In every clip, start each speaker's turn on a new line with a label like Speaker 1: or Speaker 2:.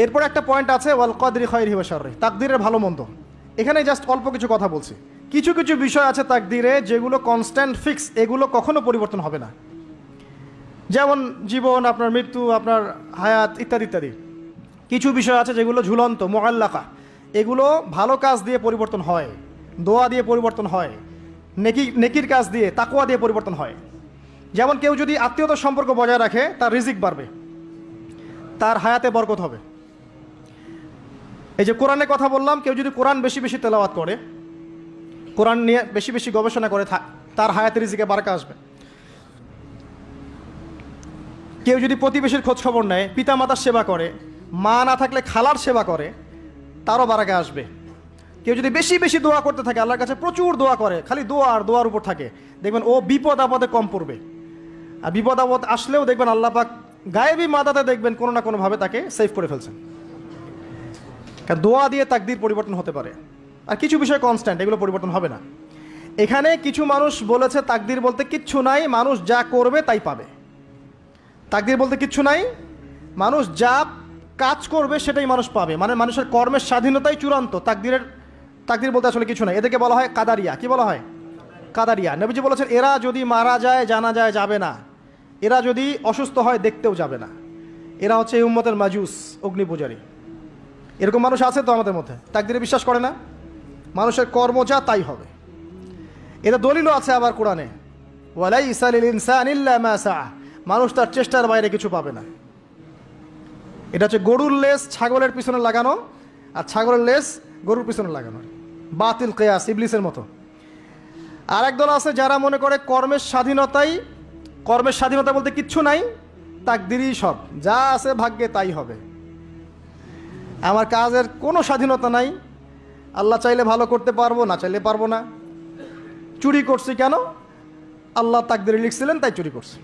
Speaker 1: এরপর একটা পয়েন্ট আছে ওয়াল কদরি খায়রিহি ওয়া শাররিহি, তাকদীরের ভালো মন্দ। এখানে জাস্ট অল্প কিছু কথা বলছি। কিছু কিছু বিষয় আছে তাকদীরে যেগুলো কনস্ট্যান্ট ফিক্স, এগুলো কখনো পরিবর্তন হবে না। যেমন জীবন, আপনার মৃত্যু, আপনার হায়াত ইত্যাদি ইত্যাদি। কিছু বিষয় আছে যেগুলো ঝুলন্ত, মুআল্লাকা, এগুলো ভালো কাজ দিয়ে পরিবর্তন হয়, দোয়া দিয়ে পরিবর্তন হয়, নেকির কাজ দিয়ে, তাকওয়া দিয়ে পরিবর্তন হয়। যেমন কেউ যদি আত্মীয়তার সম্পর্ক বজায় রাখে, তার রিজিক বাড়বে, তার হায়াতে বরকত হবে। এই যে কোরআনের কথা বললাম, কেউ যদি কোরআন বেশি বেশি তেলাওয়াত করে, কোরআন নিয়ে বেশি বেশি গবেষণা করে, তার হায়াতে রিজিকে বারাকা আসবে। কেউ যদি প্রতিবেশীর খোঁজ খবর নেয়, পিতামাতার সেবা করে, মা না থাকলে খালার সেবা করে, তারও বারাকা আসবে। কেউ যদি বেশি বেশি দোয়া করতে থাকে, আল্লাহর কাছে প্রচুর দোয়া করে, খালি দোয়া আর দোয়ার উপর থাকে, দেখবেন ও বিপদ আপদে কম পড়বে। আর বিপদ আপদ আসলেও দেখবেন আল্লাহ পাক গায়েবী মাদাতে দেখবেন কোনো না কোনোভাবে তাকে সেভ করে ফেলছেন। কারণ দোয়া দিয়ে তাকদীর পরিবর্তন হতে পারে। আর কিছু বিষয় কনস্ট্যান্ট, এগুলো পরিবর্তন হবে না। এখানে কিছু মানুষ বলেছে তাকদীর বলতে কিচ্ছু নাই, মানুষ যা করবে তাই পাবে। তাকদীর বলতে কিচ্ছু নাই, মানুষ যা কাজ করবে সেটাই মানুষ পাবে, মানে মানুষের কর্মের স্বাধীনতাই চূড়ান্ত। তাকদীর বলতে আসলে কিছু নাই। এদেরকে বলা হয় কাদারিয়া। কি বলা হয়? কাদারিয়া। নবীজি বলেছেন এরা যদি মারা যায় জানা যায় যাবে না, এরা যদি অসুস্থ হয় দেখতেও যাবে না, এরা হচ্ছে এই উম্মতের মাজুস, অগ্নি পূজারী। এরকম মানুষ আছে তো আমাদের মধ্যে, তাকদীরে বিশ্বাস করে না, মানুষের কর্ম যা তাই হবে। এটা দলিলও আছে আবার কোরআনে, ওয়ালাইসা লিল ইনসানি ইল্লা মা সাআ, মানুষ তার চেষ্টার বাইরে কিছু পাবে না। এটা হচ্ছে গরুর লেস ছাগলের পিছনে লাগানো, আর ছাগলের লেস গরুর পিছনে লাগানো, বাতিল কিয়াস, ইবলিসের মতো। আর একদল আছে যারা মনে করে কর্মের স্বাধীনতা বলতে কিচ্ছু নাই, তাকদীরই সব, যা আছে ভাগ্যে তাই হবে। আমার কাজের কোনো স্বাধীনতা নাই, আল্লাহ চাইলে ভালো করতে পারবো, না চাইলে পারবো না। চুরি করছি কেন? আল্লাহ তাকদীরে লিখছিলেন তাই চুরি করছি।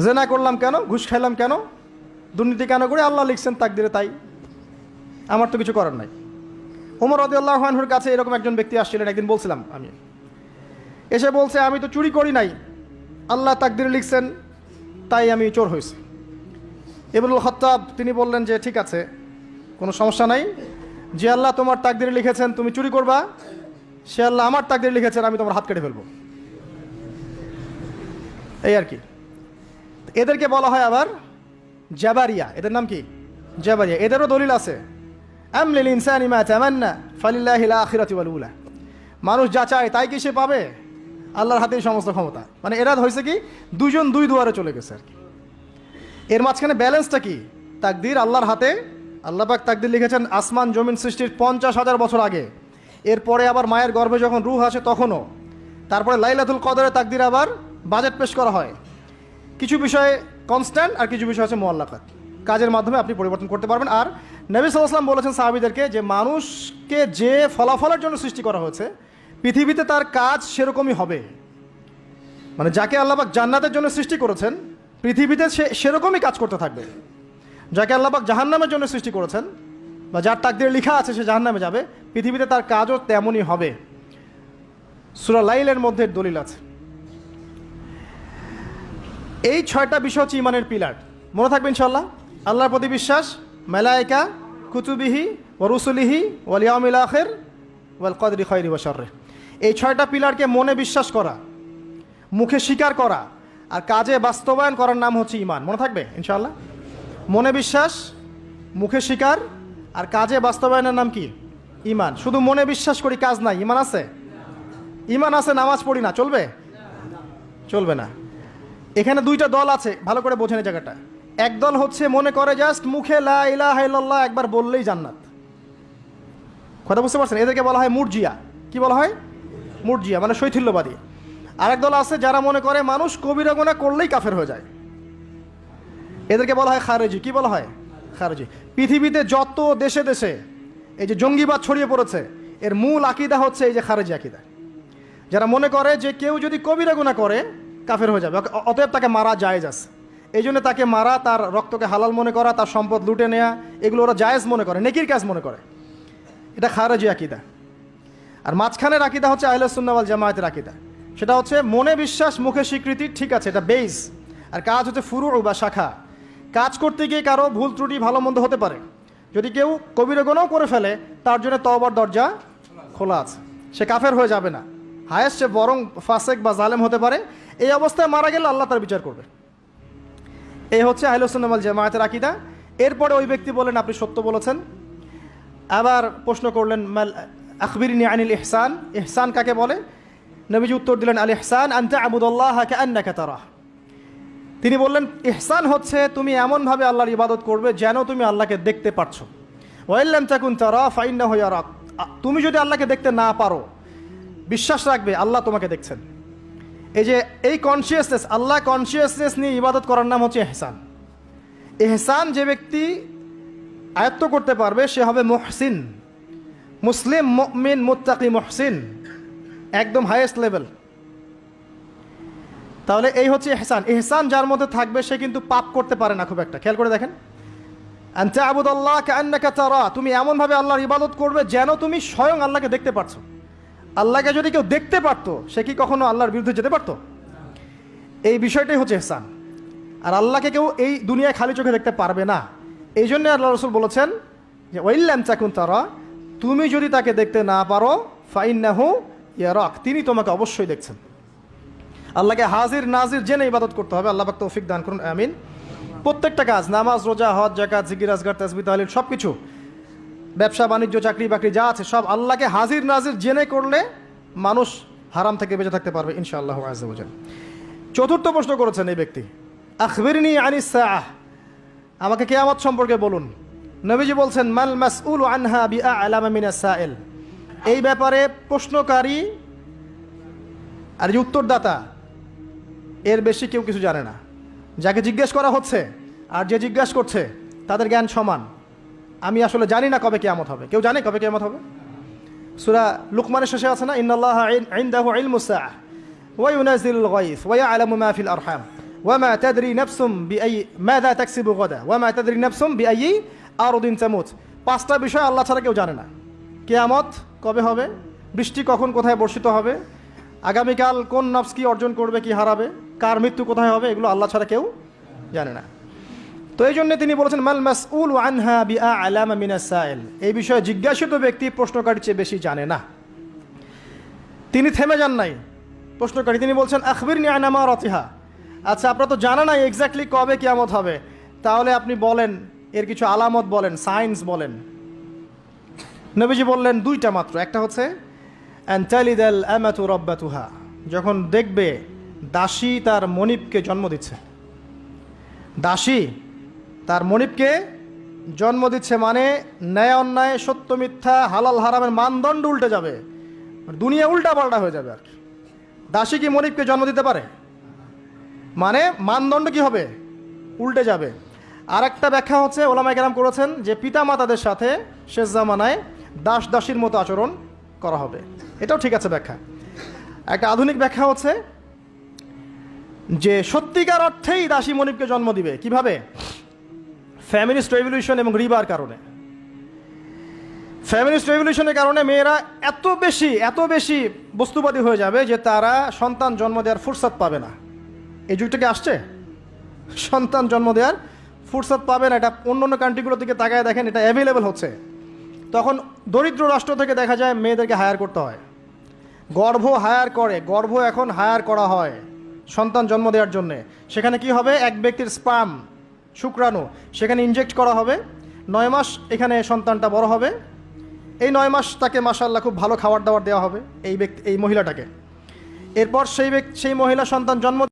Speaker 1: জেনা করলাম কেন? ঘুষ খাইলাম কেন? দুর্নীতি কেন করে? আল্লাহ লিখছেন তাকদীরে তাই, আমার তো কিছু করার নাই। ওমর রাদিয়াল্লাহু আনহুর কাছে এরকম একজন ব্যক্তি আসছিলেন, একদিন বলছিলাম আমি, এসে বলছে আমি তো চুরি করি নাই, আল্লাহ তাকদীরে লিখছেন তাই আমি চোর হয়েছি। ইবনুল খাত্তাব তিনি বললেন যে ঠিক আছে, কোনো সমস্যা নাই, যে আল্লাহ তোমার তাকদীরে লিখেছেন তুমি চুরি করবা, সে আল্লাহ আমার তাকদীরে লিখেছেন আমি তোমার হাত কেটে ফেলবো, এই আর কি। এদেরকে বলা হয় আবার জাবারিয়া। এদের নাম কি? জাবারিয়া। এদেরও দলিল আছে, আম লিল ইনসানি মা তামান্না ফালিল্লাহিল আখিরাতু ওয়াল উলা, মানুষ যা চায় তাই কি সে পাবে? আল্লাহর হাতেই সমস্ত ক্ষমতা। মানে এরা হয়েছে কি দুইজন দুই দুয়ারে চলে গেছে আর কি। এর মাঝখানে ব্যালেন্সটা কি? তাকদীর আল্লাহর হাতে, আল্লাহ পাক তাকদীর লিখেছেন আসমান জমিন সৃষ্টির 50,000 বছর আগে, এরপরে আবার মায়ের গর্ভে যখন রূহ আসে তখনও, তারপরে লাইলাতুল কদরে তাকদীর আবার বাজেট পেশ করা হয়। কিছু বিষয়ে কনস্ট্যান্ট আর কিছু বিষয় আছে মুআল্লাকাত, কাজের মাধ্যমে আপনি পরিবর্তন করতে পারবেন। আর নবী সাল্লাল্লাহু আলাইহি ওয়াসাল্লাম বলেছেন সাহাবীদেরকে যে মানুষকে যে ফলাফলের জন্য সৃষ্টি করা হয়েছে পৃথিবীতে তার কাজ সেরকমই হবে। মানে যাকে আল্লাহ পাক জান্নাতের জন্য সৃষ্টি করেছেন পৃথিবীতে সে সেরকমই কাজ করতে থাকবে। যাকে আল্লাহ পাক জাহান্নামের জন্য সৃষ্টি করেছেন বা যার তাকদীরে লেখা আছে সে জাহান্নামে যাবে, পৃথিবীতে তার কাজও তেমনই হবে। সূরা লাইলের মধ্যে দলিল আছে। এই 6টা বিষয় হচ্ছে ইমানের পিলার, মনে থাকবে ইনশাআল্লাহ। আল্লাহর প্রতি বিশ্বাস, মালায়েকা, কুতুবিহি ওয়া রুসুলিহি ওয়াল ইয়াউমিল আখির ওয়াল কদরি খায়রি ওয়া শাররি। এই 6টা পিলারকে মনে বিশ্বাস করা, মুখে স্বীকার করা আর কাজে বাস্তবায়ন করার নাম হচ্ছে ইমান। মনে থাকবে ইনশাআল্লাহ। মনে বিশ্বাস, মুখে স্বীকার আর কাজে বাস্তবায়নের নাম কি? ইমান। শুধু মনে বিশ্বাস করি, কাজ নাই, ইমান আছে? ইমান আছে, নামাজ পড়ি না, চলবে? চলবে না। এখানে 2টা দল আছে, ভালো করে বোঝেন এই জায়গাটা। এক দল হচ্ছে মনে করে জাস্ট মুখে লা ইলাহা ইল্লাল্লাহ একবার বললেই জান্নাত। কথা বুঝতে পারছেন? এদেরকে বলা হয় মুরজিয়া। কি বলা হয়? মুরজিয়া, মানে শৈথিল্যবাদী। আরেক দল আছে যারা মনে করে মানুষ কবিরা গুনাহ করলেই কাফের হয়ে যায়, এদেরকে বলা হয় খারেজি। কি বলা হয়? খারেজি। পৃথিবীতে যত দেশে দেশে এই যে জঙ্গিবাদ ছড়িয়ে পড়েছে, এর মূল আকীদা হচ্ছে এই যে খারেজি আকীদা। যারা মনে করে যে কেউ যদি কবিরা গুনাহ করে কাফের হয়ে যাবে, অতএব তাকে মারা জায়েজ আছে, এই জন্য তাকে মারা, তার রক্তকে হালাল মনে করা, তার সম্পদ লুটে নেওয়া, এগুলো ওরা জায়েজ মনে করে, নেকির কাজ মনে করে। এটা খারেজি আকীদা। আর মাঝখানের আকীদা হচ্ছে আহলে সুন্নাহ ওয়াল জামায়াতের আকীদা। সেটা হচ্ছে মনে বিশ্বাস, মুখে স্বীকৃতি, ঠিক আছে, এটা বেস, আর কাজ হচ্ছে ফুরু বা শাখা। কাজ করতে গিয়ে কারো ভুল ত্রুটি ভালো মন্দ হতে পারে, যদি কেউ কবিরা গুনাহ করে ফেলে তার জন্য তওবার দরজা খোলা আছে, সে কাফের হয়ে যাবে না, হায়েস্ট সে বরং ফাসেক বা জালেম হতে পারে। এই অবস্থায় মারা গেলে আল্লাহ তার বিচার করবে। এই হচ্ছে আহলুস সুন্নাহ ওয়াল জামায়াতের আকীদা। এরপরে ওই ব্যক্তি বলেন আপনি সত্য বলেছেন। আবার প্রশ্ন করলেন মাল আখবিরনি আনিল ইহসান, ইহসান কাকে বলে? নবীজি উত্তর দিলেন আল ইহসান আন তা'বুদাল্লাহা কাআন্নাকা তারাহ। তিনি বললেন ইহসান হচ্ছে তুমি এমনভাবে আল্লাহর ইবাদত করবে যেন তুমি আল্লাহকে দেখতে পারছো। ওয়া ইল্লাম তাকুন তারা ফাইন্নাহু ইয়ারাক, তুমি যদি আল্লাহকে দেখতে না পারো বিশ্বাস রাখবে আল্লাহ তোমাকে দেখছেন। এই যে এই কনসিয়াসনেস, আল্লাহ কনসিয়াসনেস নিয়ে ইবাদত করার নাম হচ্ছে ইহসান। ইহসান যে ব্যক্তি আয়ত্ত করতে পারবে সে হবে মুহসিন, মুসলিম, মুমিন, মুত্তাকি, মুহসিন, একদম হাইয়েস্ট লেভেল। তাহলে এই হচ্ছে ইহসান। ইহসান যার মধ্যে থাকবে সে কিন্তু পাপ করতে পারে না খুব একটা। খেয়াল করে দেখেন, আন তা'বুদাল্লাহা কাআন্নাকা তারা, তুমি এমনভাবে আল্লাহর ইবাদত করবে যেন তুমি স্বয়ং আল্লাহকে দেখতে পারছো। আল্লাহকে যদি কেউ দেখতে পারতো সে কি কখনো আল্লাহর বিরুদ্ধে যেতে পারতো? এই বিষয়টাই হচ্ছে ইহসান। আর আল্লাহকে কেউ এই দুনিয়ায় খালি চোখে দেখতে পারবে না। এই জন্য আল্লাহ রাসূল বলেছেন যে ওয়া ইল্লাম তাকুন তারা, তুমি যদি তাকে দেখতে না পারো ফাইন্নাহু ইয়ারাক, তিনি তোমাকে অবশ্যই দেখছেন। আল্লাহকে হাজির নাজির জেনে ইবাদত করতে হবে। আল্লাহ পাক তৌফিক দান করুন, আমিন। প্রত্যেকটা কাজ, নামাজ, রোজা, হজ, যাকাত, জিকির, আজকার, তাসবিহ, তাহলিল, সব কিছু, ব্যবসা বাণিজ্য, চাকরি বাকরি যা আছে সব আল্লাহকে হাজির নাজির জেনে করলে মানুষ হারাম থেকে বেঁচে থাকতে পারবে ইনশাআল্লাহ আযজা ওয়া জাল। চতুর্থ প্রশ্ন করেছেন এই ব্যক্তি, আখবিরনি আনিস সাআহ, আমাকে কিয়ামত সম্পর্কে বলুন। নবীজি বলছেন মাল মাসউলু আনহা বিআ'লামা মিনাস সাইল, এই ব্যাপারে প্রশ্নকারী আর যে উত্তরদাতা এর বেশি কেউ কিছু জানে না। যাকে জিজ্ঞেস করা হচ্ছে আর যে জিজ্ঞাসা করছে তাদের জ্ঞান সমান। আমি আসলে জানি না কবে কিয়ামত হবে। কেউ জানে কবে কিয়ামত হবে? সূরা লুকমানের শেষে আছে না, ইন্নাল্লাহা ইনদাহু ইলমুস সাআহ ওয়া ইউনাজিলুল গায়স ওয়া ইয়ালামু মা ফিল আরহাম ওয়া মা তাদরি নাফসুম বিআইয়ি মাযা তাকসিবু গাদা ওয়া মা তাদরি নাফসুম বিআইয়ি আরদিন তামুত। পাঁচটা বিষয় আল্লাহ ছাড়া কেউ জানে না। কিয়ামত কবে হবে, বৃষ্টি কখন কোথায় বর্ষিত হবে, আগামীকাল কোন নফস কি অর্জন করবে কি হারাবে, কার মৃত্যু কোথায় হবে, এগুলো আল্লাহ ছাড়া কেউ জানে না। তো এই জন্য তিনি বলেছেন মাল মাসউলু আনহা বিআ'লামা মিনাস সাইল, এই বিষয়ে জিজ্ঞাসিত ব্যক্তি প্রশ্নকারীর চেয়ে বেশি জানে না। তিনি থেমে যান নাই প্রশ্নকারী, তিনি বলছেন আখবিরনি আন আমারাতিহা, আচ্ছা আপনারা তো জানা নাই এক্স্যাক্টলি কবে কিয়ামত হবে, তাহলে আপনি বলেন এর কিছু আলামত বলেন, সাইন্স বলেন। নবীজি বললেন দুইটা মাত্র। একটা হচ্ছে আন তালিদাল আমাতু রাব্বাতুহা, যখন দেখবে দাসী তার মনিবকে জন্ম দিচ্ছে। দাসী তার মনিবকে জন্ম দিচ্ছে মানে ন্যায় অন্যায়, সত্য মিথ্যা, হালাল হারামের মানদণ্ড উল্টে যাবে, দুনিয়া উল্টা পাল্টা হয়ে যাবে আর কি। দাসী কি মনিবকে জন্ম দিতে পারে? মানে মানদণ্ড কি হবে? উল্টে যাবে। আর একটা ব্যাখ্যা হচ্ছে ওলামায়ে কেরাম করেছেন যে পিতা মাতাদের সাথে শেষ জামানায় দাস দাসীর মতো আচরণ করা হবে। এটাও ঠিক আছে ব্যাখ্যা। একটা আধুনিক ব্যাখ্যা হচ্ছে যে সত্যিকার অর্থেই দাসী মনিবকে জন্ম দিবে। কিভাবে? ফ্যামিলিস্ট রেভলিউশন এবং রিবার কারণে। ফ্যামিলিস্ট রেভলিউশনের কারণে মেয়েরা এত বেশি বস্তুবাদী হয়ে যাবে যে তারা সন্তান জন্ম দেওয়ার ফুরসত পাবে না। এই যুগটা কি আসছে? সন্তান জন্ম দেওয়ার ফুরসত পাবে না। এটা অন্য কান্ট্রিগুলো থেকে তাকায় দেখেন, এটা অ্যাভেলেবেল হচ্ছে। তখন দরিদ্র রাষ্ট্র থেকে দেখা যায় মেয়েদেরকে হায়ার করতে হয়, গর্ভ হায়ার করে, গর্ভ এখন হায়ার করা হয় সন্তান জন্ম দেওয়ার জন্যে। সেখানে কি হবে, এক ব্যক্তির স্পার্ম, শুক্রাণু সেখানে ইনজেক্ট করা হবে। 9 মাস এখানে সন্তানটা বড় হবে। এই 9 মাস তাকে মাশাআল্লাহ খুব ভালো খাবার দাবার দেওয়া হবে এই মহিলাটাকে। এরপর সেই মহিলা সন্তান জন্ম